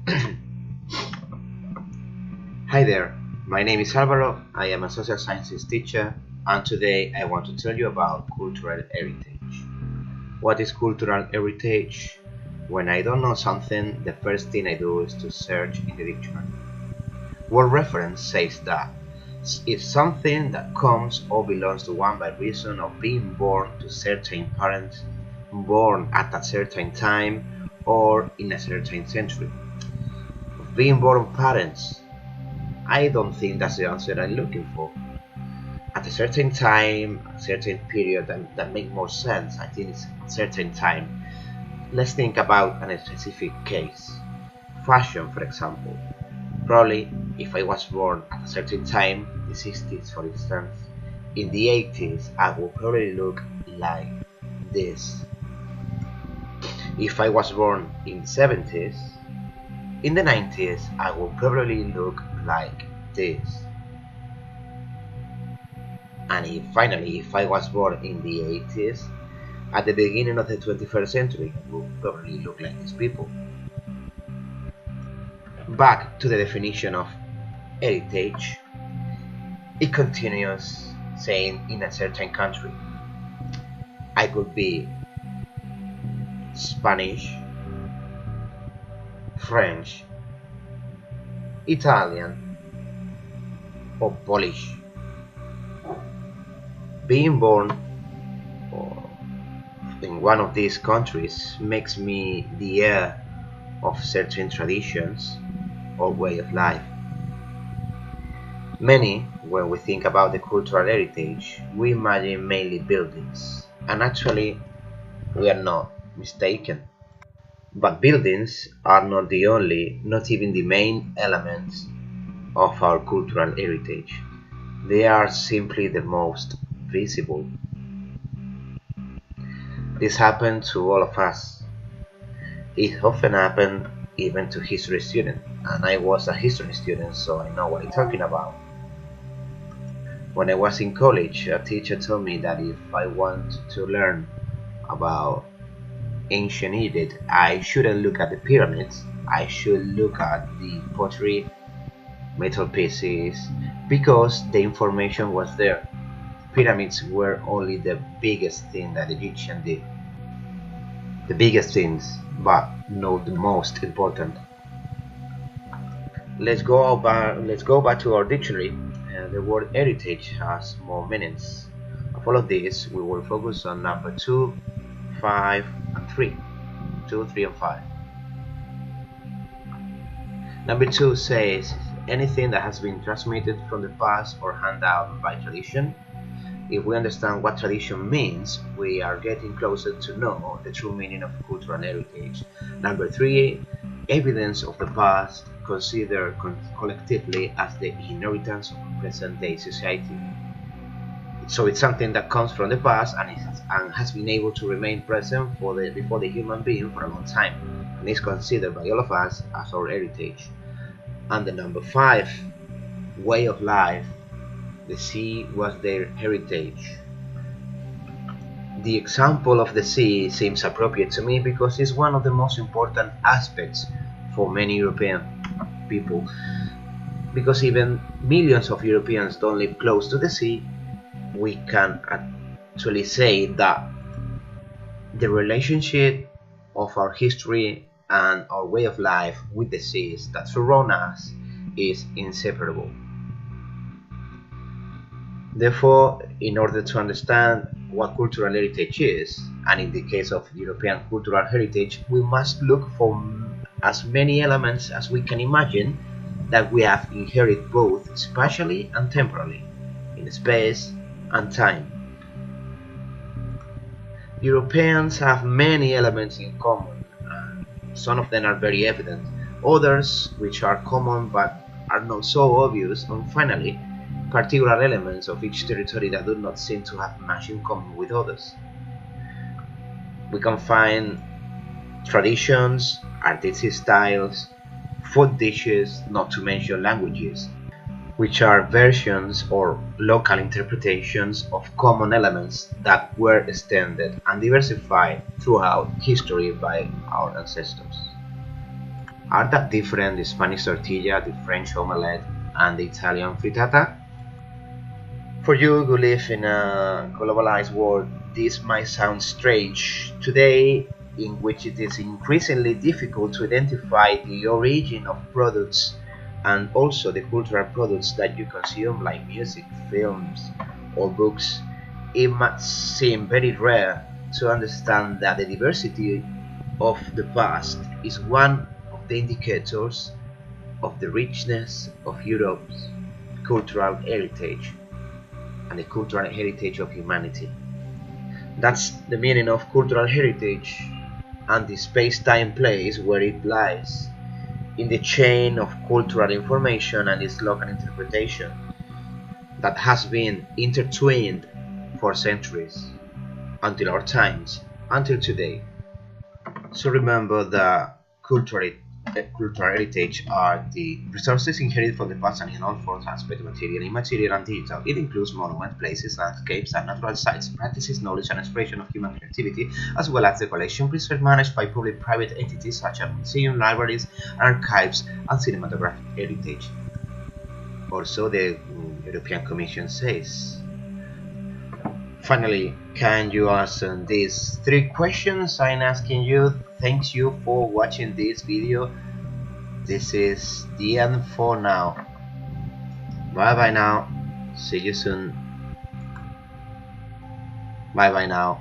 Hi there, my name is Alvaro, I am a social sciences teacher, and today I want to tell you about cultural heritage. What is cultural heritage? When I don't know something, the first thing I do is to search in the dictionary. Word reference says that it's something that comes or belongs to one by reason of being born to certain parents, born at a certain time, or in a certain century. Of being born of parents, I don't think that's the answer I'm looking for. At a certain time, a certain period that makes more sense, I think it's a certain time. Let's think about a specific case. Fashion, for example. Probably, if I was born at a certain time, the 60s for instance, in the 80s I would probably look like this. If I was born in the 70s, in the 90s I would probably look like this. And if I was born in the 80s, at the beginning of the 21st century, I would probably look like these people. Back to the definition of heritage, it continues saying in a certain country. I could be Spanish, French, Italian, or Polish. Being born in one of these countries makes me the heir of certain traditions or way of life. Many, when we think about the cultural heritage, we imagine mainly buildings, and actually we are not mistaken. But buildings are not the only, not even the main elements of our cultural heritage. They are simply the most visible. This happened to all of us. It often happened even to history students, and I was a history student, so I know what I'm talking about. When I was in college, a teacher told me that if I want to learn about ancient Egypt, I shouldn't look at the pyramids, I should look at the pottery, metal pieces, because the information was there. Pyramids were only the biggest thing that the Egyptians did. The biggest things, but not the most important. Let's go back to our dictionary. The word heritage has more meanings. Of all of these, we will focus on number 2, 5, and 3. 2, 3, and 5. Number 2 says anything that has been transmitted from the past or handed down by tradition. If we understand what tradition means, we are getting closer to know the true meaning of cultural heritage. Number 3, evidence of the past considered collectively as the inheritance of present-day society. So it's something that comes from the past and has been able to remain present before the human being for a long time, and is considered by all of us as our heritage. And the number 5, way of life. The sea was their heritage. The example of the sea seems appropriate to me because it's one of the most important aspects for many European people. Because even millions of Europeans don't live close to the sea, we can actually say that the relationship of our history and our way of life with the seas that surround us is inseparable. Therefore, in order to understand what cultural heritage is, and in the case of European cultural heritage, we must look for as many elements as we can imagine that we have inherited both spatially and temporally, in space and time. Europeans have many elements in common, and some of them are very evident, others which are common but are not so obvious, and finally, particular elements of each territory that do not seem to have much in common with others. We can find traditions, artistic styles, food dishes, not to mention languages, which are versions or local interpretations of common elements that were extended and diversified throughout history by our ancestors. Are that different, the Spanish tortilla, the French omelette, and the Italian frittata? For you who live in a globalized world, this might sound strange. Today, in which it is increasingly difficult to identify the origin of products and also the cultural products that you consume, like music, films, or books, it must seem very rare to understand that the diversity of the past is one of the indicators of the richness of Europe's cultural heritage and the cultural heritage of humanity. That's the meaning of cultural heritage and the space-time place where it lies, in the chain of cultural information and its local interpretation that has been intertwined for centuries, until our times, until today. So remember that cultural heritage are the resources inherited from the past and in all forms, aspects, material, immaterial, and digital. It includes monuments, places, landscapes, and natural sites, practices, knowledge, and expression of human creativity, as well as the collection preserved managed by public-private entities such as museums, libraries, archives, and cinematographic heritage. Also, the European Commission says. Finally, can you answer these 3 questions I'm asking you? Thanks you for watching this video. This is the end for now. Bye bye now. See you soon. Bye bye now.